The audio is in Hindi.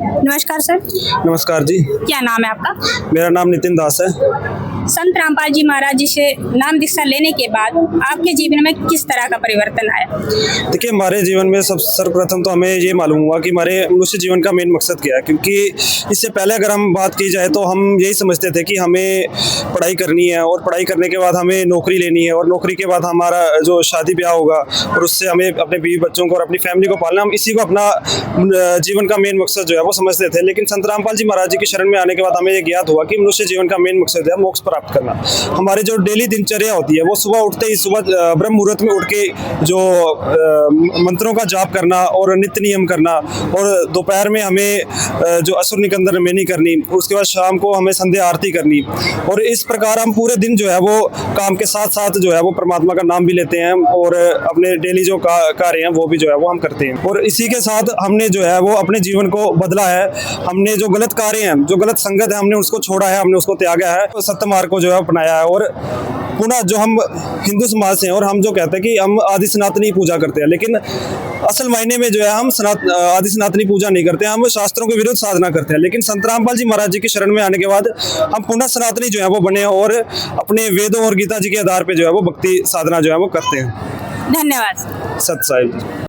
नमस्कार सर। नमस्कार जी। क्या नाम है आपका? मेरा नाम नितिन दास है। संत रामपाल जी महाराज जी से नाम दीक्षा लेने के बाद आपके जीवन में किस तरह का परिवर्तन आया? देखिए, हमारे जीवन में सर्वप्रथम तो हमें ये मालूम हुआ कि हमारे मनुष्य जीवन का मेन मकसद क्या है, क्योंकि इससे पहले अगर हम बात की जाए तो हम यही समझते थे कि हमें पढ़ाई करनी है और पढ़ाई करने के बाद हमें नौकरी लेनी है और नौकरी के बाद हमारा जो शादी ब्याह होगा और उससे हमें अपने बीवी बच्चों को और अपनी फैमिली को पालना, हम इसी को अपना जीवन का मेन मकसद जो है वो समझते थे। लेकिन संत रामपाल जी महाराज जी की शरण में आने के बाद हमें ये ज्ञात हुआ कि मनुष्य जीवन का मेन मकसद है मोक्ष प्राप्त करना। हमारी जो डेली दिनचर्या होती है वो सुबह उठते ही सुबह ब्रह्म मुहूर्त में उठ के जो मंत्रों का जाप करना और नित्य नियम करना, और दोपहर में हमें जो असुर निकंदन में नहीं करनी, उसके बाद शाम को हमें संध्या आरती करनी, और इस प्रकार हम पूरे दिन जो है वो काम के साथ साथ जो है वो परमात्मा का नाम भी लेते हैं और अपने डेली जो कार्य हैं वो भी जो है वो हम करते हैं। और इसी के साथ हमने जो है वो अपने जीवन को बदला है। हमने जो गलत कार्य हैं, जो गलत संगत है, हमने उसको छोड़ा है, हमने उसको त्यागा है, तो सत्य मार्ग को जो है अपनाया है। और पुनः जो हम हिंदू समाज से हैं और हम जो कहते हैं कि हम आदि सनातनी पूजा करते हैं, लेकिन असल मायने में जो है हम आदि सनातनी पूजा नहीं करते हैं, हम शास्त्रों के विरुद्ध साधना करते हैं। लेकिन संत रामपाल जी महाराज जी की शरण में आने के बाद हम पुनः सनातनी जो है वो बने और अपने वेदों और गीता जी के आधार पे जो है वो भक्ति साधना जो है वो करते हैं। धन्यवाद। सत साहिब।